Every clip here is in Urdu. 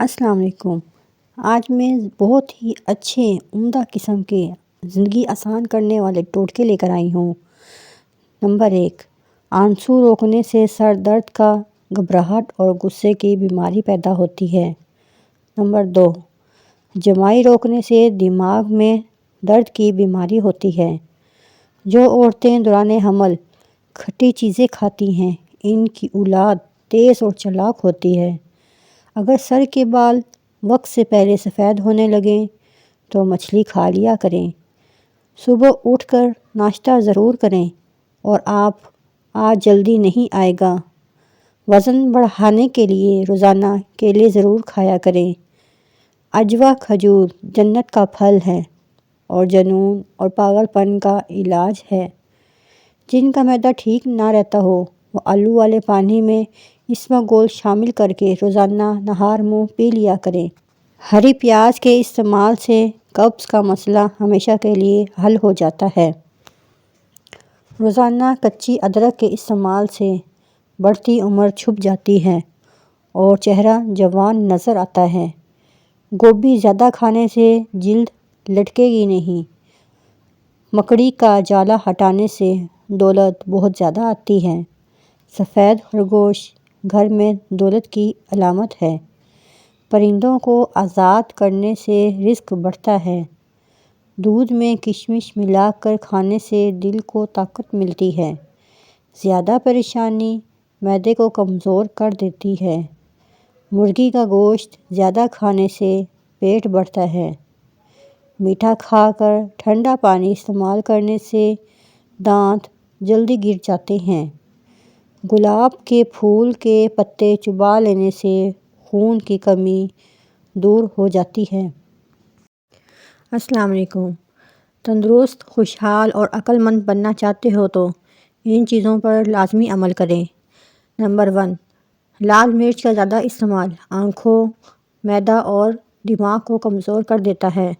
السلام علیکم۔ آج میں بہت ہی اچھے عمدہ قسم کے زندگی آسان کرنے والے ٹوٹکے لے کر آئی ہوں۔ نمبر 1، آنسو روکنے سے سر درد کا گھبراہٹ اور غصے کی بیماری پیدا ہوتی ہے۔ نمبر 2، جمائی روکنے سے دماغ میں درد کی بیماری ہوتی ہے۔ جو عورتیں دوران حمل کھٹی چیزیں کھاتی ہیں ان کی اولاد تیز اور چالاک ہوتی ہے۔ اگر سر کے بال وقت سے پہلے سفید ہونے لگیں تو مچھلی کھا لیا کریں۔ صبح اٹھ کر ناشتہ ضرور کریں اور آج جلدی نہیں آئے گا۔ وزن بڑھانے کے لیے روزانہ کیلے ضرور کھایا کریں۔ عجوہ کھجور جنت کا پھل ہے اور جنون اور پاگل پن کا علاج ہے۔ جن کا معدہ ٹھیک نہ رہتا ہو وہ آلو والے پانی میں اسماگول شامل کر کے روزانہ نہار منہ پی لیا کریں۔ ہری پیاز کے استعمال سے قبض کا مسئلہ ہمیشہ کے لیے حل ہو جاتا ہے۔ روزانہ کچی ادرک کے استعمال سے بڑھتی عمر چھپ جاتی ہے اور چہرہ جوان نظر آتا ہے۔ گوبھی زیادہ کھانے سے جلد لٹکے گی نہیں۔ مکڑی کا جالا ہٹانے سے دولت بہت زیادہ آتی ہے۔ سفید خرگوش گھر میں دولت کی علامت ہے۔ پرندوں کو آزاد کرنے سے رزق بڑھتا ہے۔ دودھ میں کشمش ملا کر کھانے سے دل کو طاقت ملتی ہے۔ زیادہ پریشانی معدے کو کمزور کر دیتی ہے۔ مرغی کا گوشت زیادہ کھانے سے پیٹ بڑھتا ہے۔ میٹھا کھا کر ٹھنڈا پانی استعمال کرنے سے دانت جلدی گر جاتے ہیں۔ گلاب کے پھول کے پتے چبا لینے سے خون کی کمی دور ہو جاتی ہے۔ السلام علیکم۔ تندرست، خوشحال اور عقل مند بننا چاہتے ہو تو ان چیزوں پر لازمی عمل کریں۔ نمبر 1، لال مرچ کا زیادہ استعمال آنکھوں، معدہ اور دماغ کو کمزور کر دیتا ہے۔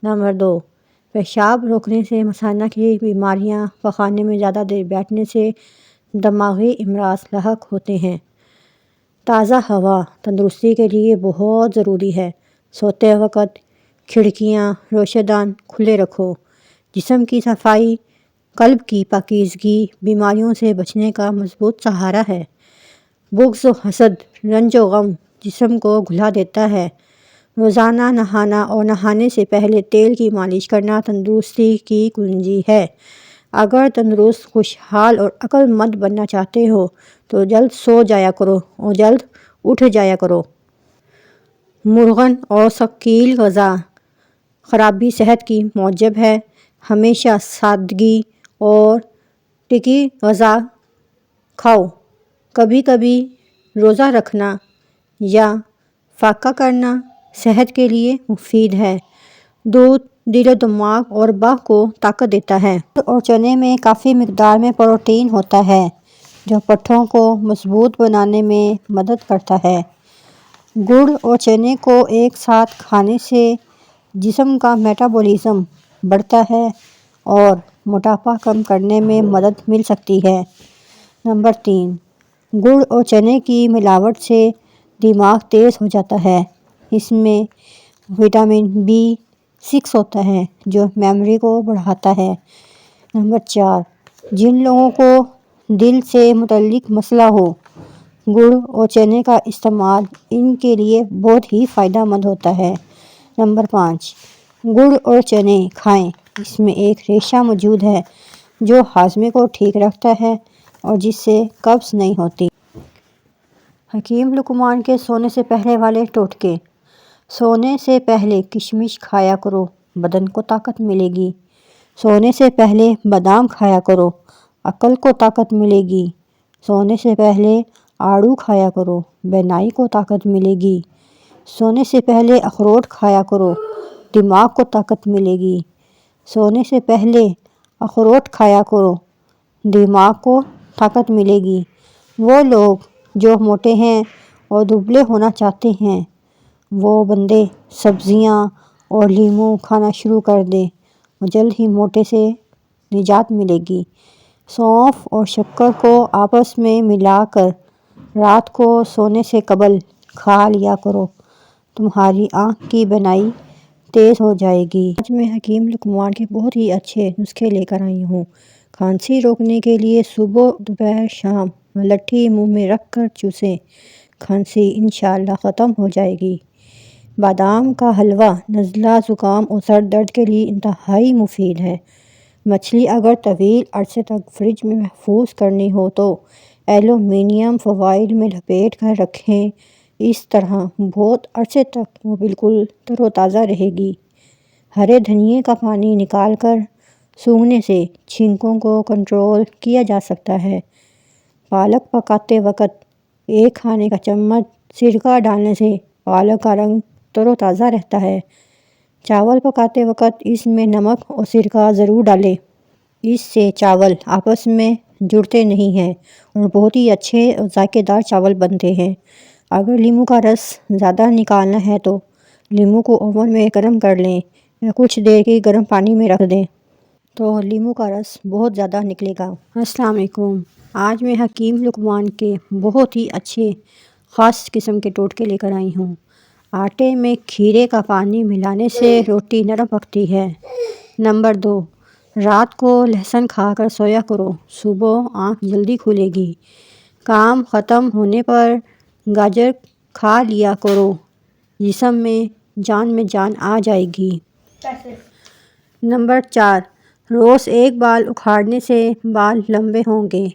نمبر 2، پیشاب روکنے سے مثانہ کی بیماریاں، پخانے میں زیادہ دیر بیٹھنے سے دماغی امراض لاحق ہوتے ہیں۔ تازہ ہوا تندرستی کے لیے بہت ضروری ہے۔ سوتے وقت کھڑکیاں، روشن دان کھلے رکھو۔ جسم کی صفائی قلب کی پاکیزگی بیماریوں سے بچنے کا مضبوط سہارا ہے۔ بغض و حسد، رنج و غم جسم کو گھلا دیتا ہے۔ روزانہ نہانا اور نہانے سے پہلے تیل کی مالش کرنا تندرستی کی کنجی ہے۔ اگر تندرست، خوشحال اور عقل مند بننا چاہتے ہو تو جلد سو جایا کرو اور جلد اٹھ جایا کرو۔ مرغن اور ثقیل غذا خرابی صحت کی موجب ہے۔ ہمیشہ سادگی اور ٹکی غذا کھاؤ۔ کبھی کبھی روزہ رکھنا یا فاقہ کرنا صحت کے لیے مفید ہے۔ دودھ دل و دماغ اور باہ کو طاقت دیتا ہے۔ اور چنے میں کافی مقدار میں پروٹین ہوتا ہے جو پٹھوں کو مضبوط بنانے میں مدد کرتا ہے۔ گڑ اور چنے کو ایک ساتھ کھانے سے جسم کا میٹابولزم بڑھتا ہے اور موٹاپا کم کرنے میں مدد مل سکتی ہے۔ نمبر 3، گڑ اور چنے کی ملاوٹ سے دماغ تیز ہو جاتا ہے۔ اس میں وٹامن B6 ہوتا ہے جو میموری کو بڑھاتا ہے۔ نمبر 4، جن لوگوں کو دل سے متعلق مسئلہ ہو گڑ اور چنے کا استعمال ان کے لیے بہت ہی فائدہ مند ہوتا ہے۔ نمبر 5، گڑ اور چنے کھائیں۔ اس میں ایک ریشہ موجود ہے جو ہاضمے کو ٹھیک رکھتا ہے اور جس سے قبض نہیں ہوتی۔ حکیم لقمان کے سونے سے پہلے والے ٹوٹکے۔ سونے سے پہلے کشمش کھایا کرو، بدن کو طاقت ملے گی۔ سونے سے پہلے بادام کھایا کرو، عقل کو طاقت ملے گی۔ سونے سے پہلے آڑو کھایا کرو، بینائی کو طاقت ملے گی۔ سونے سے پہلے اخروٹ کھایا کرو، دماغ کو طاقت ملے گی۔ سونے سے پہلے اخروٹ کھایا کرو، دماغ کو طاقت ملے گی۔ وہ لوگ جو موٹے ہیں اور دبلے ہونا چاہتے ہیں وہ بندے سبزیاں اور لیموں کھانا شروع کر دیں اور جلد ہی موٹے سے نجات ملے گی۔ سونف اور شکر کو آپس میں ملا کر رات کو سونے سے قبل کھا لیا کرو تمہاری آنکھ کی بینائی تیز ہو جائے گی۔ آج میں حکیم لقمان کے بہت ہی اچھے نسخے لے کر آئی ہوں۔ کھانسی روکنے کے لیے صبح دوپہر شام ملٹھی منہ میں رکھ کر چوسیں، کھانسی انشاءاللہ ختم ہو جائے گی۔ بادام کا حلوہ نزلہ زکام اور سر درد کے لیے انتہائی مفید ہے۔ مچھلی اگر طویل عرصے تک فریج میں محفوظ کرنی ہو تو ایلومینیم فوائل میں لپیٹ کر رکھیں، اس طرح بہت عرصے تک وہ بالکل تر و تازہ رہے گی۔ ہرے دھنیے کا پانی نکال کر سونگھنے سے چھینکوں کو کنٹرول کیا جا سکتا ہے۔ پالک پکاتے وقت 1 کھانے کا چمچ سرکہ ڈالنے سے پالک کا رنگ تر و تازہ رہتا ہے۔ چاول پکاتے وقت اس میں نمک اور سرکہ ضرور ڈالیں، اس سے چاول آپس میں جڑتے نہیں ہیں اور بہت ہی اچھے اور ذائقے دار چاول بنتے ہیں۔ اگر لیموں کا رس زیادہ نکالنا ہے تو لیموں کو اوون میں گرم کر لیں یا کچھ دیر کے گرم پانی میں رکھ دیں تو لیموں کا رس بہت زیادہ نکلے گا۔ السلام علیکم۔ آج میں حکیم لقمان کے بہت ہی اچھے خاص قسم کے ٹوٹکے لے کر آئی ہوں۔ آٹے میں کھیرے کا پانی ملانے سے روٹی نرم پکتی ہے۔ نمبر 2، رات کو لہسن کھا کر سویا کرو، صبح آنکھ جلدی کھلے گی۔ کام ختم ہونے پر گاجر کھا لیا کرو، جسم میں جان آ جائے گی۔ نمبر 4، روز 1 بال اکھاڑنے سے بال لمبے ہوں گے۔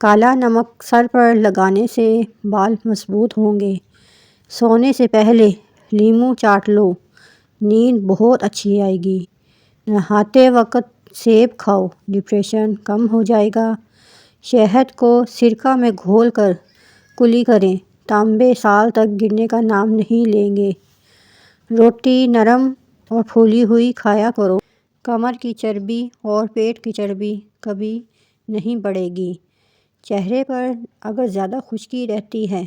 کالا نمک سر پر لگانے سے بال مضبوط ہوں گے۔ سونے سے پہلے لیموں چاٹ لو، نیند بہت اچھی آئے گی۔ نہاتے وقت سیب کھاؤ، ڈپریشن کم ہو جائے گا۔ شہد کو سرکہ میں گھول کر کلی کریں، تانبے سال تک گرنے کا نام نہیں لیں گے۔ روٹی نرم اور پھولی ہوئی کھایا کرو، کمر کی چربی اور پیٹ کی چربی کبھی نہیں بڑھے گی۔ چہرے پر اگر زیادہ خشکی رہتی ہے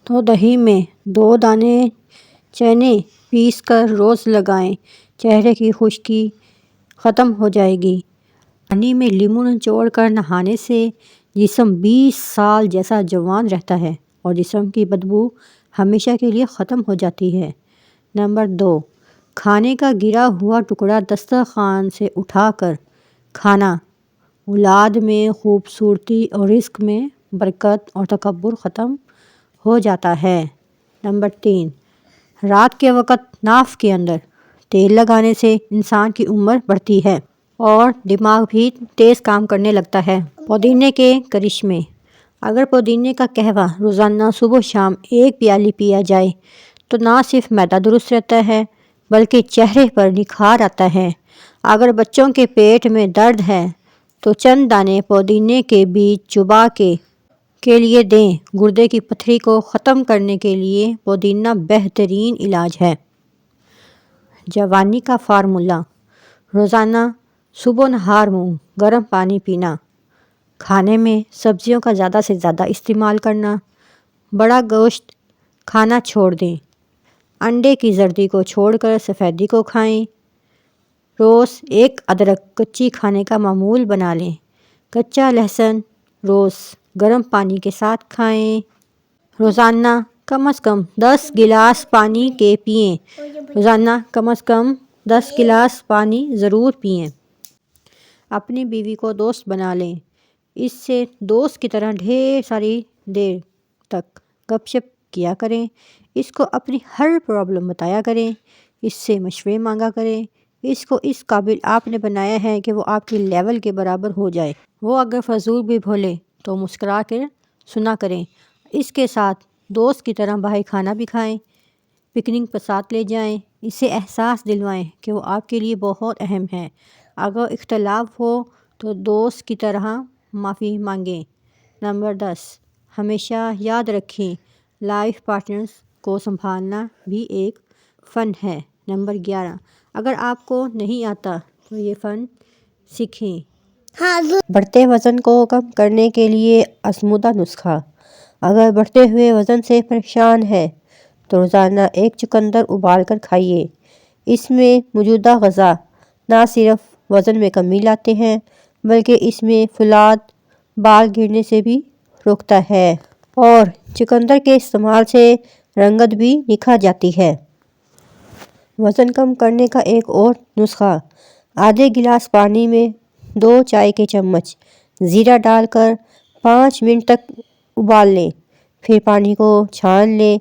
تو دہی میں 2 دانے چنے پیس کر روز لگائیں، چہرے کی خشکی ختم ہو جائے گی۔ پانی میں لیموں نچوڑ کر نہانے سے جسم 20 سال جیسا جوان رہتا ہے اور جسم کی بدبو ہمیشہ کے لیے ختم ہو جاتی ہے۔ نمبر 2، کھانے کا گرا ہوا ٹکڑا دسترخوان سے اٹھا کر کھانا اولاد میں خوبصورتی اور رزق میں برکت اور تکبر ختم ہو جاتا ہے۔ نمبر 3، رات کے وقت ناف کے اندر تیل لگانے سے انسان کی عمر بڑھتی ہے اور دماغ بھی تیز کام کرنے لگتا ہے۔ پودینے کے کرشمے، اگر پودینے کا قہوہ روزانہ صبح شام 1 پیالی پیا جائے تو نہ صرف معدہ درست رہتا ہے بلکہ چہرے پر نکھار آتا ہے۔ اگر بچوں کے پیٹ میں درد ہے تو چند دانے پودینے کے بیج چبا کے لیے دیں۔ گردے کی پتھری کو ختم کرنے کے لیے پودینہ بہترین علاج ہے۔ جوانی کا فارمولہ، روزانہ صبح نہار منہ گرم پانی پینا، کھانے میں سبزیوں کا زیادہ سے زیادہ استعمال کرنا، بڑا گوشت کھانا چھوڑ دیں، انڈے کی زردی کو چھوڑ کر سفیدی کو کھائیں، روز 1 ادرک کچی کھانے کا معمول بنا لیں، کچا لہسن روز گرم پانی کے ساتھ کھائیں، روزانہ کم از کم 10 گلاس پانی کے پئیں، روزانہ کم از کم 10 گلاس پانی ضرور پئیں۔ اپنی بیوی کو دوست بنا لیں، اس سے دوست کی طرح ڈھیر ساری دیر تک گپ شپ کیا کریں، اس کو اپنی ہر پرابلم بتایا کریں، اس سے مشورے مانگا کریں، اس کو اس قابل آپ نے بنایا ہے کہ وہ آپ کے لیول کے برابر ہو جائے۔ وہ اگر فضول بھی بولے تو مسکرا کر سنا کریں، اس کے ساتھ دوست کی طرح باہر کھانا بھی کھائیں، پکنک پر ساتھ لے جائیں، اسے احساس دلوائیں کہ وہ آپ کے لیے بہت اہم ہے۔ اگر اختلاف ہو تو دوست کی طرح معافی مانگیں۔ نمبر 10، ہمیشہ یاد رکھیں لائف پارٹنرز کو سنبھالنا بھی ایک فن ہے۔ نمبر 11، اگر آپ کو نہیں آتا تو یہ فن سیکھیں۔ بڑھتے وزن کو کم کرنے کے لیے آزمودہ نسخہ، اگر بڑھتے ہوئے وزن سے پریشان ہے تو روزانہ 1 چقندر ابال کر کھائیے۔ اس میں موجودہ غذا نہ صرف وزن میں کمی لاتے ہیں بلکہ اس میں فولاد بال گرنے سے بھی روکتا ہے، اور چقندر کے استعمال سے رنگت بھی نکھر جاتی ہے۔ وزن کم کرنے کا ایک اور نسخہ: آدھے گلاس پانی میں 2 چائے کے چمچ زیرہ ڈال کر 5 منٹ تک ابال لیں، پھر پانی کو چھان لیں،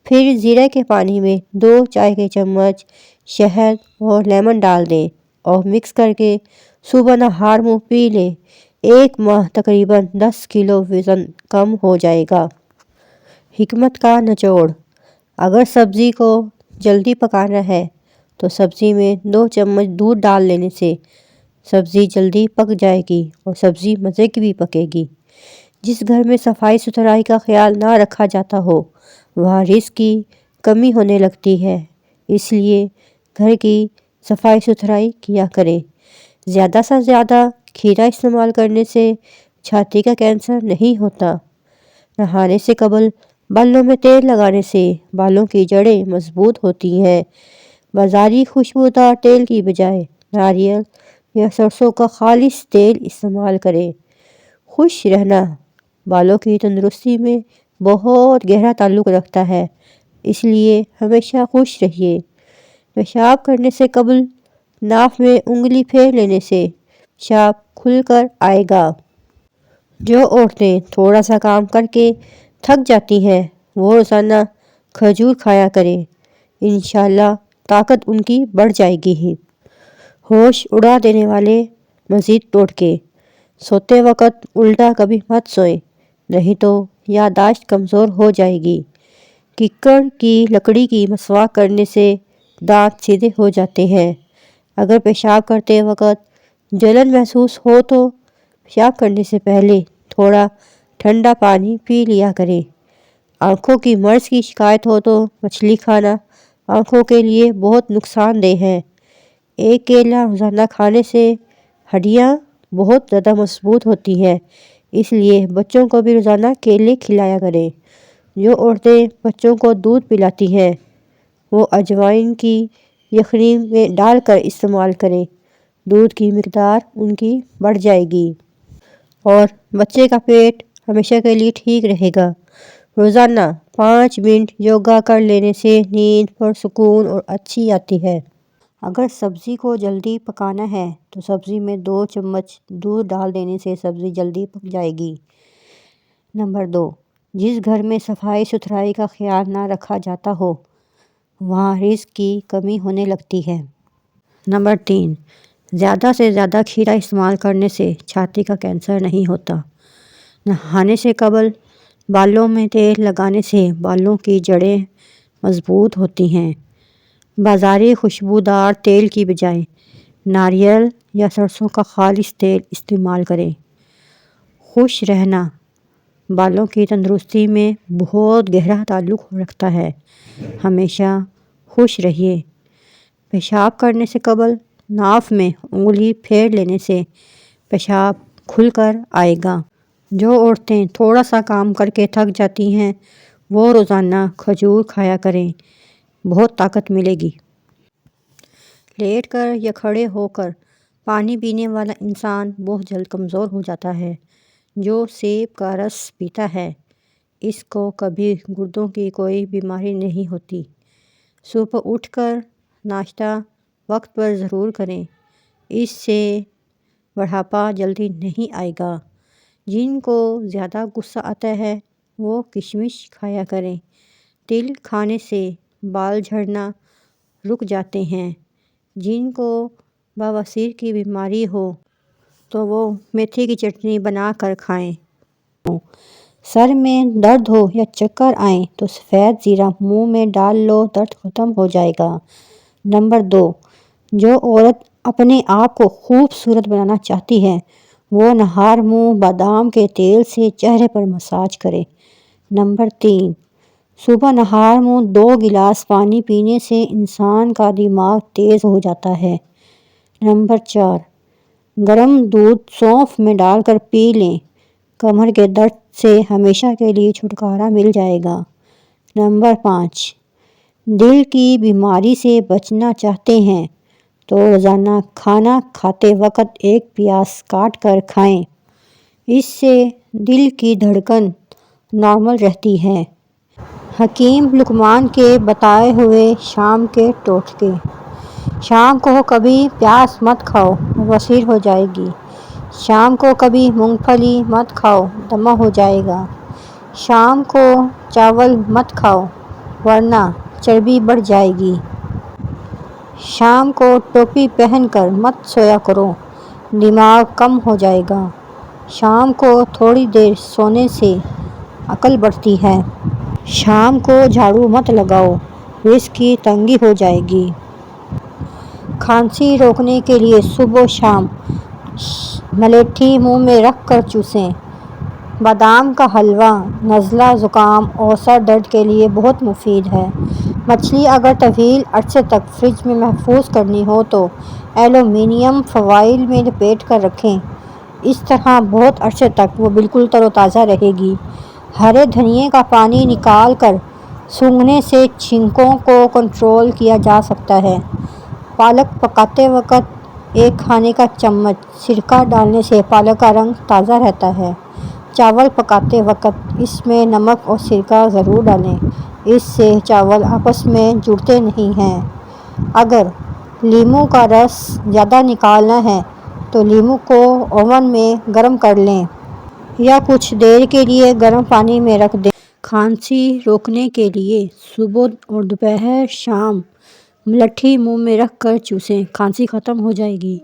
پھر زیرہ کے پانی میں 2 چائے کے چمچ شہد اور لیمن ڈال دیں اور مکس کر کے صبح نہار منہ پی لیں۔ 1 ماہ تقریباً 10 کلو وزن کم ہو جائے گا۔ حکمت کا نچوڑ: اگر سبزی کو جلدی پکانا ہے تو سبزی میں 2 چمچ دودھ ڈال لینے سے سبزی جلدی پک جائے گی اور سبزی مزے کی بھی پکے گی۔ جس گھر میں صفائی ستھرائی کا خیال نہ رکھا جاتا ہو وہاں رزق کی کمی ہونے لگتی ہے، اس لیے گھر کی صفائی ستھرائی کیا کریں۔ زیادہ سے زیادہ کھیرا استعمال کرنے سے چھاتی کا کینسر نہیں ہوتا۔ نہانے سے قبل بالوں میں تیل لگانے سے بالوں کی جڑیں مضبوط ہوتی ہیں۔ بازاری خوشبودار تیل کی بجائے ناریل یا سرسوں کا خالص تیل استعمال کریں۔ خوش رہنا بالوں کی تندرستی میں بہت گہرا تعلق رکھتا ہے، اس لیے ہمیشہ خوش رہیے۔ پیشاب کرنے سے قبل ناک میں انگلی پھیر لینے سے پیشاب کھل کر آئے گا۔ جو عورتیں تھوڑا سا کام کر کے تھک جاتی ہیں وہ روزانہ کھجور کھایا کریں، انشاءاللہ طاقت ان کی بڑھ جائے گی۔ ہوش اڑا دینے والے مزید ٹوٹکے: سوتے وقت الٹا کبھی مت سوئیں، نہیں تو یادداشت کمزور ہو جائے گی۔ ککڑ کی لکڑی کی مسواک کرنے سے دانت سیدھے ہو جاتے ہیں۔ اگر پیشاب کرتے وقت جلن محسوس ہو تو پیشاب کرنے سے پہلے تھوڑا ٹھنڈا پانی پی لیا کریں۔ آنکھوں کی مرض کی شکایت ہو تو مچھلی کھانا آنکھوں کے لیے بہت نقصان دہ ہے۔ 1 کیلا روزانہ کھانے سے ہڈیاں بہت زیادہ مضبوط ہوتی ہیں، اس لیے بچوں کو بھی روزانہ کیلے کھلایا کریں۔ جو عورتیں بچوں کو دودھ پلاتی ہیں وہ اجوائن کی یخنی میں ڈال کر استعمال کریں، دودھ کی مقدار ان کی بڑھ جائے گی اور بچے کا پیٹ ہمیشہ کے لیے ٹھیک رہے گا۔ روزانہ 5 منٹ یوگا کر لینے سے نیند پرسکون اور اچھی آتی ہے۔ اگر سبزی کو جلدی پکانا ہے تو سبزی میں 2 چمچ دودھ ڈال دینے سے سبزی جلدی پک جائے گی۔ نمبر 2: جس گھر میں صفائی ستھرائی کا خیال نہ رکھا جاتا ہو وہاں رزق کی کمی ہونے لگتی ہے۔ نمبر 3: زیادہ سے زیادہ کھیرا استعمال کرنے سے چھاتی کا کینسر نہیں ہوتا۔ نہانے سے قبل بالوں میں تیل لگانے سے بالوں کی جڑیں مضبوط ہوتی ہیں۔ بازاری خوشبودار تیل کی بجائے ناریل یا سرسوں کا خالص تیل استعمال کریں۔ خوش رہنا بالوں کی تندرستی میں بہت گہرا تعلق رکھتا ہے، ہمیشہ خوش رہیے۔ پیشاب کرنے سے قبل ناف میں انگلی پھیر لینے سے پیشاب کھل کر آئے گا۔ جو عورتیں تھوڑا سا کام کر کے تھک جاتی ہیں وہ روزانہ کھجور کھایا کریں، بہت طاقت ملے گی۔ لیٹ کر یا کھڑے ہو کر پانی پینے والا انسان بہت جلد کمزور ہو جاتا ہے۔ جو سیب کا رس پیتا ہے اس کو کبھی گردوں کی کوئی بیماری نہیں ہوتی۔ صبح اٹھ کر ناشتہ وقت پر ضرور کریں، اس سے بڑھاپا جلدی نہیں آئے گا۔ جن کو زیادہ غصہ آتا ہے وہ کشمش کھایا کریں، تل کھانے سے بال جھڑنا رک جاتے ہیں۔ جن کو بواسیر کی بیماری ہو تو وہ میتھی کی چٹنی بنا کر کھائیں۔ سر میں درد ہو یا چکر آئیں تو سفید زیرہ منہ میں ڈال لو، درد ختم ہو جائے گا۔ نمبر 2: جو عورت اپنے آپ کو خوبصورت بنانا چاہتی ہے وہ نہار منہ بادام کے تیل سے چہرے پر مساج کرے۔ نمبر 3: صبح نہار منہ 2 گلاس پانی پینے سے انسان کا دماغ تیز ہو جاتا ہے۔ نمبر 4: گرم دودھ سونف میں ڈال کر پی لیں، کمر کے درد سے ہمیشہ کے لیے چھٹکارا مل جائے گا۔ نمبر 5: دل کی بیماری سے بچنا چاہتے ہیں تو روزانہ کھانا کھاتے وقت 1 پیاز کاٹ کر کھائیں، اس سے دل کی دھڑکن نارمل رہتی ہے۔ حکیم لقمان کے بتائے ہوئے شام کے ٹوٹکے۔ شام کو کبھی پیاز مت کھاؤ، بصیر ہو جائے گی۔ شام کو کبھی مونگ پھلی مت کھاؤ، دمہ ہو جائے گا۔ شام کو چاول مت کھاؤ ورنہ چربی بڑھ جائے گی۔ شام کو ٹوپی پہن کر مت سویا کرو، دماغ کم ہو جائے گا۔ شام کو تھوڑی دیر سونے سے عقل بڑھتی ہے۔ شام کو جھاڑو مت لگاؤ، رزق کی تنگی ہو جائے گی۔ کھانسی روکنے کے لیے صبح و شام ملیٹھی منہ میں رکھ کر چوسیں۔ بادام کا حلوہ نزلہ، زکام اور سر درد کے لیے بہت مفید ہے۔ مچھلی اگر طویل عرصے تک فریج میں محفوظ کرنی ہو تو ایلومینیم فوائل میں لپیٹ کر رکھیں، اس طرح بہت عرصے تک وہ بالکل تر و تازہ رہے گی۔ ہرے دھنیے کا پانی نکال کر سونگھنے سے چھینکوں کو کنٹرول کیا جا سکتا ہے۔ پالک پکاتے وقت ایک کھانے کا چمچ سرکہ ڈالنے سے پالک کا رنگ تازہ رہتا ہے۔ چاول پکاتے وقت اس میں نمک اور سرکہ ضرور ڈالیں، اس سے چاول آپس میں جڑتے نہیں ہیں۔ اگر لیموں کا رس زیادہ نکالنا ہے تو لیموں کو اوون میں گرم کر لیں یا کچھ دیر کے لیے گرم پانی میں رکھ دیں۔ کھانسی روکنے کے لیے صبح اور دوپہر شام ملٹھی منہ میں رکھ کر چوسیں، کھانسی ختم ہو جائے گی۔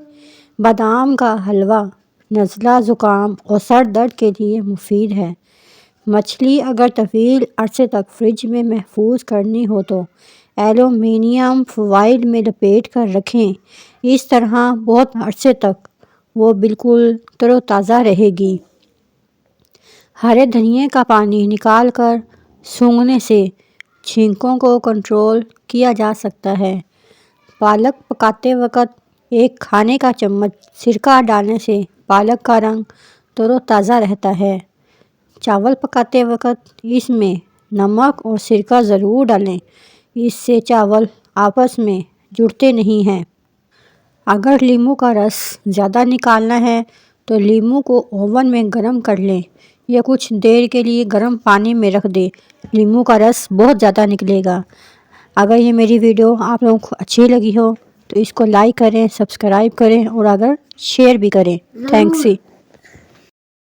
بادام کا حلوہ نزلہ، زکام اور سر درد کے لیے مفید ہے۔ مچھلی اگر طویل عرصے تک فریج میں محفوظ کرنی ہو تو ایلومینیم فوائل میں لپیٹ کر رکھیں، اس طرح بہت عرصے تک وہ بالکل تر و تازہ رہے گی۔ ہرے دھنیے کا پانی نکال کر سونگھنے سے چھینکوں کو کنٹرول کیا جا سکتا ہے۔ پالک پکاتے وقت ایک کھانے کا چمچ سرکہ ڈالنے سے پالک کا رنگ تر و تازہ رہتا ہے۔ چاول پکاتے وقت اس میں نمک اور سرکہ ضرور ڈالیں، اس سے چاول آپس میں جڑتے نہیں ہیں۔ اگر لیموں کا رس زیادہ نکالنا ہے تو لیموں کو اوون میں گرم کر لیں یا کچھ دیر کے لیے گرم پانی میں رکھ دیں، لیموں کا رس بہت زیادہ نکلے گا۔ اگر یہ میری ویڈیو آپ لوگوں کو اچھی لگی ہو تو اس کو لائک کریں، سبسکرائب کریں اور اگر شیئر بھی کریں۔ تھینکس۔